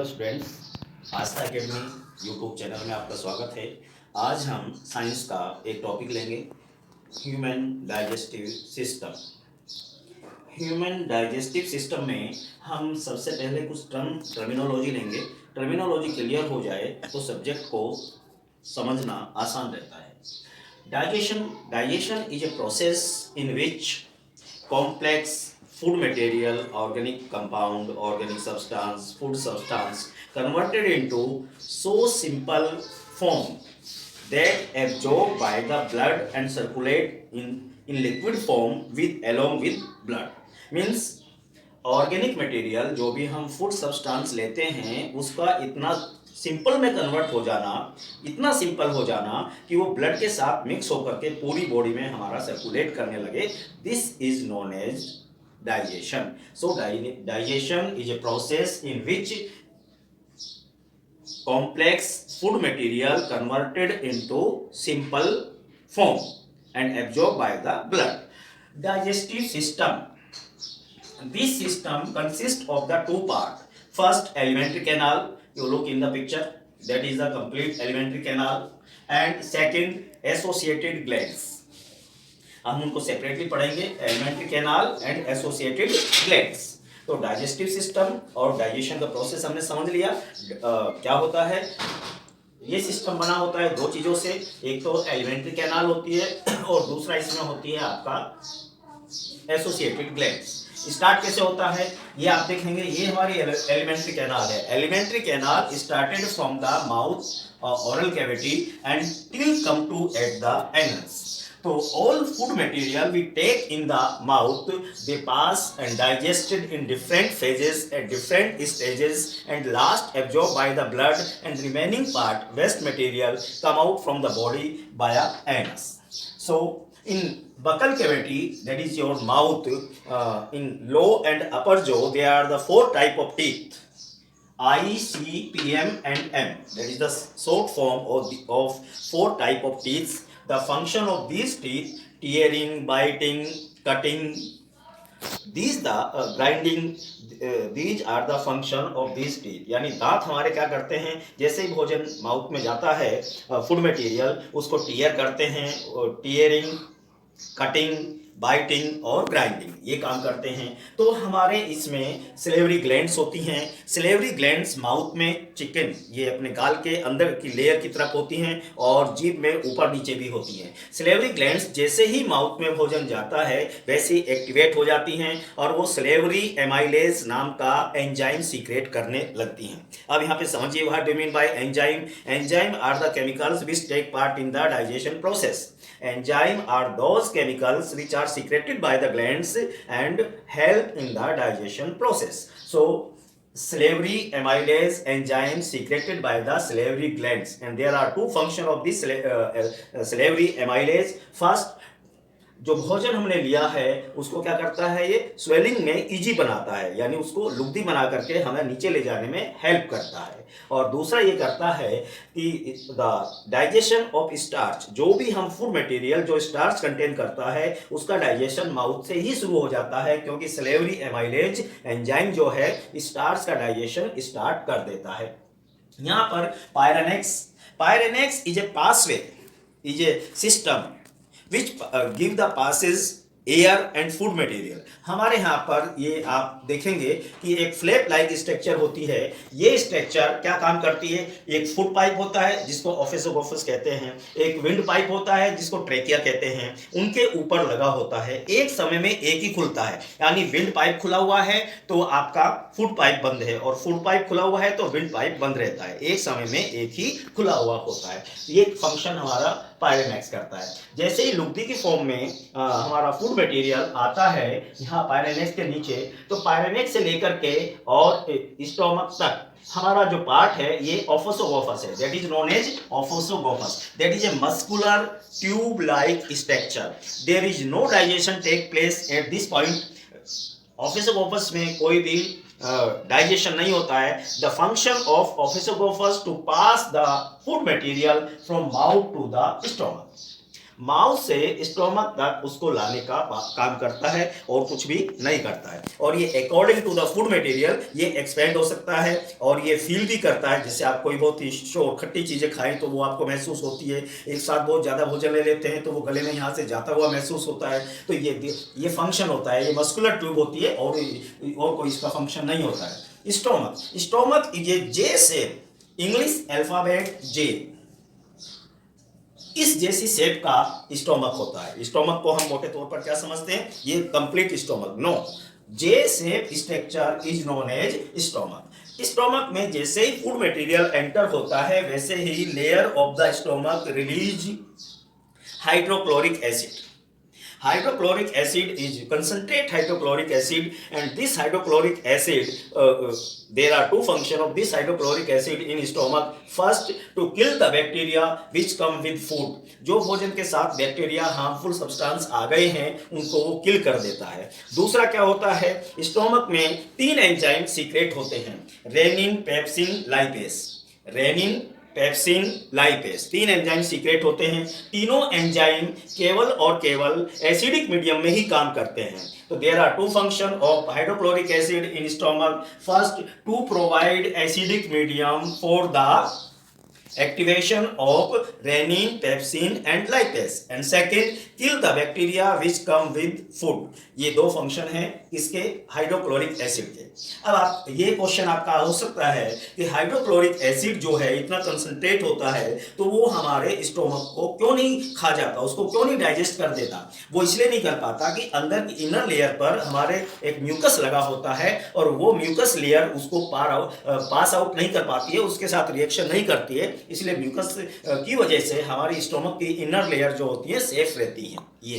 Hello students, आस्था academy YouTube channel में आपका स्वागत है। आज हम साइंस का एक टॉपिक लेंगे, human digestive system. Human digestive system में हम सबसे पहले कुछ टर्मिनोलॉजी लेंगे। टर्मिनोलॉजी क्लियर हो जाए तो सब्जेक्ट को समझना आसान रहता है। Digestion is a process in which complex food material, organic compound, organic substance, food substance converted into so simple form that absorbed by the blood and circulate in liquid form with along with blood. Means organic material जो भी हम food substance लेते हैं उसका इतना simple में convert हो जाना, इतना सिंपल हो जाना कि वो ब्लड के साथ मिक्स होकर के पूरी बॉडी में हमारा सर्कुलेट करने लगे। This is known as digestion. So digestion is a process in which complex food material converted into simple form and absorbed by the blood. Digestive system. This system consists of the two parts. First, alimentary canal. You look in the picture. That is the complete alimentary canal. And second, associated glands. हम उनको separately पढ़ेंगे, alimentary canal and associated glands. तो digestive system और digestion का process हमने समझ लिया। क्या होता है, ये सिस्टम बना होता है दो चीज़ों से, एक तो एलिमेंट्री कैनाल होती है और दूसरा इसमें होती है आपका एसोसिएटेड ग्लैंड्स। स्टार्ट कैसे होता है ये आप देखेंगे, ये हमारी एलिमेंट्री कैनाल है। Alimentary canal started from the mouth oral cavity and till come to at the anus. So all food material we take in the mouth, they pass and digested in different phases at different stages and last absorbed by the blood and remaining part waste material come out from the body via anus. So in buccal cavity, that is your mouth, in low and upper jaw, there are the four type of teeth. I, C, P, M and M. That is the short form of four type of teeth. The function of these teeth, tearing, biting, cutting, these the grinding, these are the function of these teeth. यानी दांत हमारे क्या करते हैं, जैसे ही भोजन mouth में जाता है फूड मटेरियल, उसको टीयर करते हैं, टीयरिंग, कटिंग, बाइटिंग और ग्राइंडिंग ये काम करते हैं। तो हमारे इसमें सिलेवरी ग्लैंड्स होती हैं। सिलेवरी ग्लैंड्स माउथ में चिकन, ये अपने गाल के अंदर की लेयर की तरफ होती हैं और जीभ में ऊपर नीचे भी होती हैं। सिलेवरी ग्लैंड्स जैसे ही माउथ में भोजन जाता है वैसे ही एक्टिवेट हो जाती हैं और वो सिलेवरी एमाइलेज नाम का एंजाइम सीक्रेट करने लगती हैं। अब यहाँ पे समझिए what do mean by enzyme. Enzyme are the chemicals which take part in the digestion process. Enzyme are those chemicals which are secreted by the glands and help in the digestion process. So, salivary amylase enzyme secreted by the salivary glands, and there are two functions of this salivary amylase. First, जो भोजन हमने लिया है उसको क्या करता है, ये स्वेलिंग में इजी बनाता है, यानी उसको लुगदी बना करके हमें नीचे ले जाने में हेल्प करता है। और दूसरा ये करता है कि द डाइजेशन ऑफ स्टार्च, जो भी हम फूड मटेरियल जो स्टार्च कंटेन करता है उसका डाइजेशन माउथ से ही शुरू हो जाता है, क्योंकि सिलेवरी एमाइलेज एंजाइम जो है स्टार्च का डाइजेशन स्टार्ट कर देता है। यहाँ पर pharynx is a passway, is a system which give the passes air and food material. हमारे यहाँ पर ये आप देखेंगे कि एक फ्लैप लाइक स्ट्रक्चर होती है। ये स्ट्रक्चर क्या काम करती है, एक फूड पाइप होता है जिसको ऑफिसोगोफस कहते हैं, एक विंड पाइप होता है जिसको ट्रेकिया कहते हैं, उनके ऊपर लगा होता है। एक समय में एक ही खुलता है, यानी विंड पाइप खुला हुआ है तो आपका फूड पाइप बंद है और फूड पाइप खुला हुआ है तो विंड पाइप बंद रहता है। एक समय में एक ही खुला हुआ होता है। ये फंक्शन हमारा पायरेनेक्स करता है। जैसे ही लुगदी की फॉर्म में हमारा फूड मटेरियल आता है यहाँ पायरेनेक्स के नीचे, तो पायरेनेक्स से लेकर के और स्टोमक तक हमारा जो पार्ट है ये ऑफोसोगोफस है, दैट इज नोन एज ऑफोसोगोफस। That is a muscular tube like structure. There is no digestion take place at this point. ऑफिसोगोफस में कोई भी डाइजेशन नहीं होता है। द फंक्शन ऑफ ऑफिसोगोफस to pass the food material from mouth to the stomach. Mouth से stomach तक उसको लाने का काम करता है और कुछ भी नहीं करता है। और ये according to the food material ये एक्सपेंड हो सकता है और ये फील भी करता है। जैसे आप कोई बहुत ही खट्टी चीज़ें खाएं तो वो आपको महसूस होती है, एक साथ बहुत ज़्यादा भोजन ले लेते हैं तो वो गले में यहाँ से जाता हुआ महसूस होता है। तो ये फंक्शन होता है, ये मस्कुलर ट्यूब होती है और कोई इसका फंक्शन नहीं होता है। स्टोमक ये जे से इंग्लिश अल्फाबेट जे, इस जैसी शेप का स्टोमक होता है। स्टोमक को हम मोटे तौर पर क्या समझते हैं, ये complete stomach. No, J shape structure is known as stomach. Stomach में जैसे ही फूड मटेरियल एंटर होता है वैसे ही layer of the stomach release hydrochloric acid. Hydrochloric acid is concentrate hydrochloric acid, and this hydrochloric acid there are two functions of this hydrochloric acid in stomach. First, to kill the bacteria which come with food. जो भोजन के साथ bacteria harmful substance आ गए हैं उनको वो किल कर देता है। दूसरा क्या होता है, स्टोमक में 3 एंजाइम सीक्रेट होते हैं, renin, pepsin, lipase. Renin, pepsin, lipase 3 enzyme secrete होते हैं। तीनों एंजाइम केवल और केवल एसिडिक मीडियम में ही काम करते हैं। तो there are 2 function of hydrochloric acid in stomach. First, to provide acidic medium for the activation of renin, pepsin and lipase, and second, kill the bacteria which come with food। ये 2 function हैं इसके hydrochloric acid के। अब आप ये question आपका हो सकता है कि हाइड्रोक्लोरिक एसिड जो है इतना कंसंट्रेट होता है तो वो हमारे स्टोमक को क्यों नहीं खा जाता, उसको क्यों नहीं डाइजेस्ट कर देता। वो इसलिए नहीं कर पाता कि अंदर की इनर लेयर पर हमारे एक म्यूकस लगा होता है और वो म्यूकस लेयर उसको पास आउट नहीं कर पाती है, उसके साथ रिएक्शन नहीं करती है, इसलिए म्यूकस की वजह से हमारी स्टोमक की इनर लेयर जो होती है सेफ रहती है। ये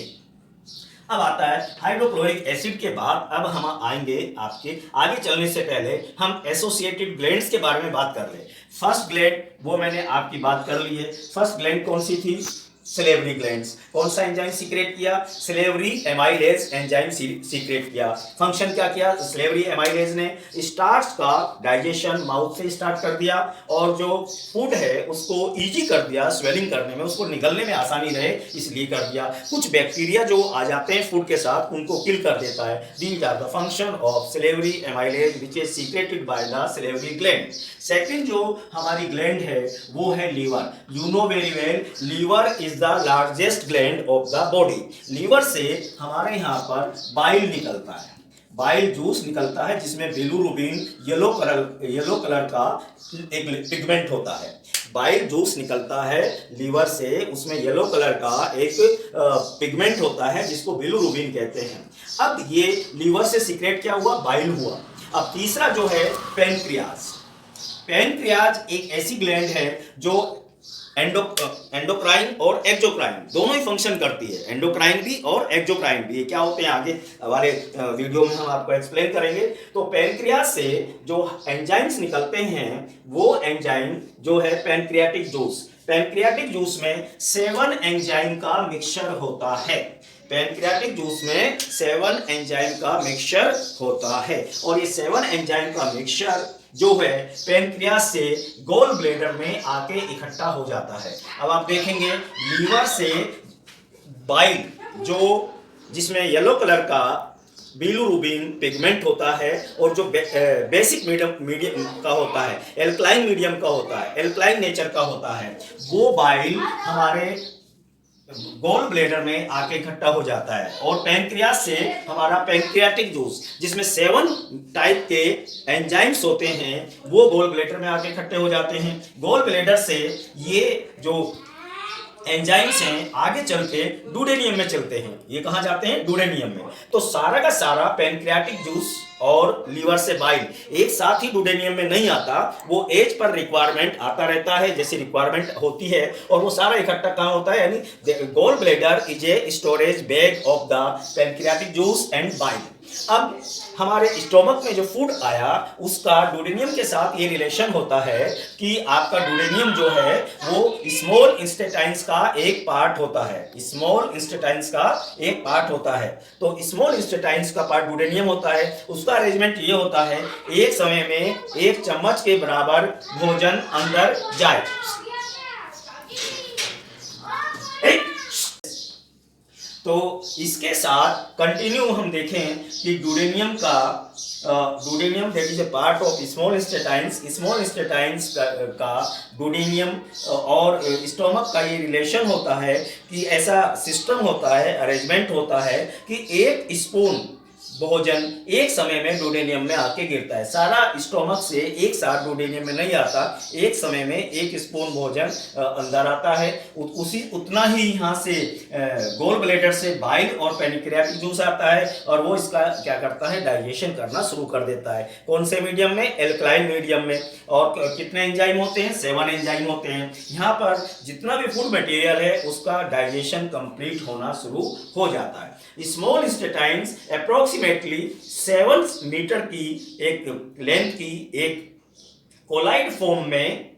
अब आता है हाइड्रोक्लोरिक एसिड के बाद। अब हम आएंगे आपके आगे चलने से पहले हम एसोसिएटेड ग्लैंड्स के बारे में बात कर ले। फर्स्ट ग्लैंड वो मैंने आपकी बात कर ली है। फर्स्ट ग्लैंड कौन सी थी, सिलेवरी ग्लैंड्स। कौन सा एंजाइम सीक्रेट किया, सिलेवरी एमाइलेज एंजाइम सीक्रेट किया। फंक्शन क्या किया, सिलेवरी एमाइलेज ने स्टार्च का डाइजेशन माउथ से स्टार्ट कर दिया और जो फूड है उसको इजी कर दिया, स्वेलिंग करने में, उसको निगलने में आसानी रहे इसलिए कर दिया। कुछ बैक्टीरिया जो आ जाते हैं फूड के साथ उनको किल कर देता है। These are the function of salivary amylase which is secreted by the salivary gland. Second जो हमारी ग्लैंड है वो है liver. You know very well, liver is the largest gland of the body. Liver से हमारे यहाँ पर बाइल निकलता है, बाइल जूस निकलता है जिसमें बिलिरुबिन येलो कलर का एक पिगमेंट होता है। बाइल जूस निकलता है लीवर से, उसमें येलो कलर का एक पिगमेंट होता है जिसको बिलिरुबिन कहते हैं। अब ये लीवर से सीक्रेट क्या हुआ, बाइल हुआ। अब तीसरा जो है पैनक्रियाज। पैनक्रियाज एक ऐसी ग्लैंड है जो एंडोक्राइन और एक्सोक्राइन दोनों ही फंक्शन करती है, एंडोक्राइन भी और एक्सोक्राइन भी। ये क्या होते हैं आगे वाले वीडियो में हम आपको एक्सप्लेन करेंगे। तो पैनक्रियाज से जो एंजाइम्स निकलते हैं वो एंजाइम जो है पैनक्रियाटिक जूस। पैनक्रियाटिक जूस में 7 एंजाइम का मिक्सचर होता है। पैनक्रियाटिक जूस में 7 एंजाइम का मिक्सचर होता है और ये 7 एंजाइम का मिक्सचर जो है पैनक्रियाज से गोल ब्लेडर में आके इकट्ठा हो जाता है। अब आप देखेंगे लीवर से बाइल जो जिसमें येलो कलर का बिलिरुबिन पिगमेंट होता है और जो बेसिक मीडियम का होता है, एल्कलाइन मीडियम का होता है, एल्कलाइन नेचर का होता है, वो बाइल हमारे गोल ब्लेडर में आके इकट्ठा हो जाता है। और पैनक्रियाज से हमारा पैनक्रियाटिक जूस जिसमें 7 टाइप के एंजाइम्स होते हैं वो गोल ब्लेडर में आके इकट्ठे हो जाते हैं। गोल ब्लेडर से ये जो एंजाइम्स हैं आगे चल के डुडेनियम में चलते हैं। ये कहाँ जाते हैं, डुडेनियम में। तो सारा का सारा पैनक्रियाटिक जूस और लीवर से बाइल एक साथ ही डुडेनियम में नहीं आता, वो एज पर रिक्वायरमेंट आता रहता है जैसी रिक्वायरमेंट होती है और वो सारा इकट्ठा कहाँ होता है, यानी gall bladder is a storage bag of the pancreatic juice and bile. अब हमारे स्टोमक में जो फूड आया उसका डुडेनियम के साथ ये रिलेशन होता है कि आपका डुडेनियम जो है वो स्मॉल इंटेस्टाइन्स का एक पार्ट होता है, स्मॉल इंटेस्टाइन्स का एक पार्ट होता है। तो स्मॉल इंटेस्टाइन्स का पार्ट डुडेनियम होता है। उसका अरेंजमेंट ये होता है एक समय में 1 चम्मच के बराबर भोजन अंदर जाए। तो इसके साथ कंटिन्यू हम देखें कि duodenum that is a part of small intestines का डुडेनियम और स्टोमक का ये रिलेशन होता है कि ऐसा सिस्टम होता है, अरेंजमेंट होता है कि एक स्पून भोजन एक समय में डुडेनियम में आके गिरता है। सारा स्टोमक से एक साथ डुडेनियम में नहीं आता, एक समय में एक स्पून भोजन अंदर आता है। उतना ही यहाँ से गोल ब्लैडर से बाइल और पेनिक्रियाटिक जूस आता है और वो इसका क्या करता है, डाइजेशन करना शुरू कर देता है। कौन से मीडियम में? एल्कलाइन मीडियम में। और कितने एंजाइम होते हैं? 7 एंजाइम होते हैं। यहाँ पर जितना भी फूड मटेरियल है उसका डाइजेशन कंप्लीट होना शुरू हो जाता है। स्मॉल इंस्टेटाइन्स अप्रोक्सीमेटली 7 मीटर की एक लेंथ की एक कोलाइड फॉर्म में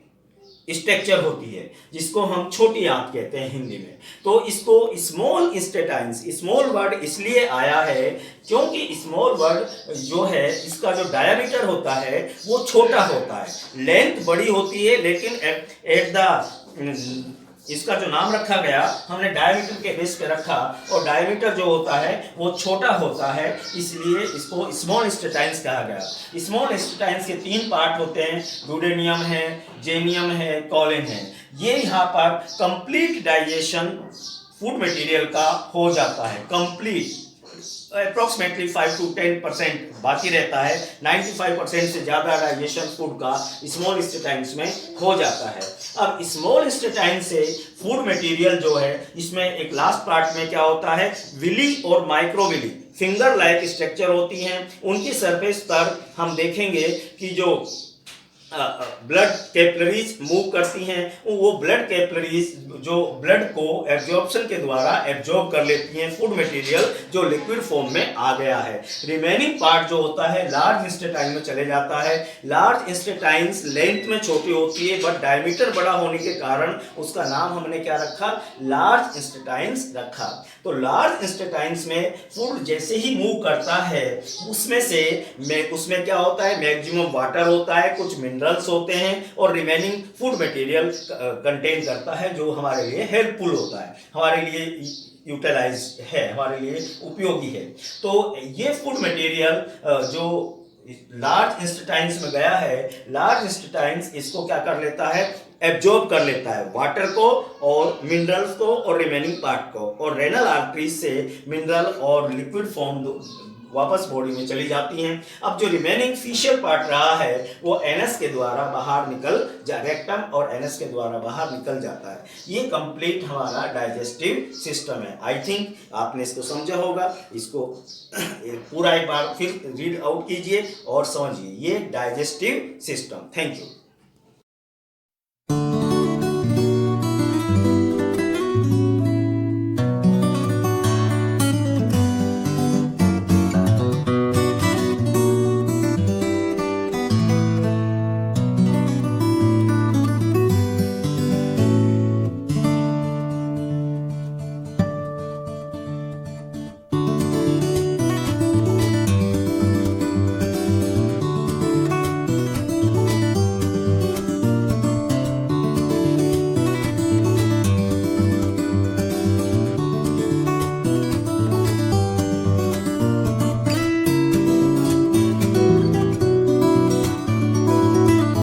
स्ट्रक्चर होती है, जिसको हम छोटी आंत कहते हैं हिंदी में। तो इसको स्मॉल इंस्टेटाइन्स, स्मॉल वर्ड इसलिए आया है क्योंकि स्मॉल वर्ड जो है इसका जो डायमीटर होता है वो छोटा होता है। लेंथ बड़ी होती है लेकिन एट द इसका जो नाम रखा गया हमने डायमीटर के बेस पे रखा, और डायमीटर जो होता है वो छोटा होता है, इसलिए इसको स्मॉल इंस्टेटाइन्स कहा गया। स्मॉल इंस्टेटाइन्स के 3 पार्ट होते हैं, डुडेनियम है, जेनियम है, कॉलन है। ये यहाँ पर कंप्लीट डाइजेशन फूड मटेरियल का हो जाता है, कंप्लीट। अप्रोक्सीमेटली 5 to 10% बाकी रहता है। 95% से ज़्यादा डाइजेशन फूड का स्मॉल इंस्टेटाइन्स में हो जाता है। अब स्मॉल इंस्टेटाइन से फूड मटेरियल जो है इसमें एक लास्ट पार्ट में क्या होता है, विली और माइक्रोविली फिंगर लाइक स्ट्रक्चर होती हैं। उनकी सरफेस पर हम देखेंगे कि जो ब्लड कैपिलरीज मूव करती हैं, वो ब्लड कैपिलरीज जो ब्लड को एब्जॉर्प्शन के द्वारा एब्जॉर्ब कर लेती हैं फूड मटेरियल जो लिक्विड फॉर्म में आ गया है। रिमेनिंग पार्ट जो होता है लार्ज इंस्टेटाइन में चले जाता है। लार्ज इंस्टेटाइन्स लेंथ में छोटी होती है बट डायमीटर बड़ा होने के कारण उसका नाम हमने क्या रखा, लार्ज इंस्टेटाइन्स रखा। तो लार्ज इंस्टेटाइन्स में फूड जैसे ही मूव करता है उसमें क्या होता है, मैक्सिमम वाटर होता है, कुछ मिनरल्स होते हैं और रिमेनिंग फूड मटेरियल कंटेन करता है जो हमारे लिए हेल्पफुल होता है, हमारे लिए यूटिलाइज है, हमारे लिए उपयोगी है। तो ये फूड मटेरियल जो लार्ज इंस्टेटाइन्स में गया है, लार्ज इंस्टेटाइन्स इसको क्या कर लेता है, एब्जॉर्ब कर लेता है, वाटर को और मिनरल्स को और रिमेनिंग पार्ट को, और रेनल आर्टरीज से मिनरल और लिक्विड फॉर्म वापस बॉडी में चली जाती हैं। अब जो रिमेनिंग फिशियल पार्ट रहा है वो एनएस के द्वारा बाहर निकल रेक्टम और एनएस के द्वारा बाहर निकल जाता है। ये कंप्लीट हमारा डाइजेस्टिव सिस्टम है। आई थिंक आपने इसको समझा होगा। इसको पूरा एक बार फिर रीड आउट कीजिए और समझिए, ये डाइजेस्टिव सिस्टम। Thank you.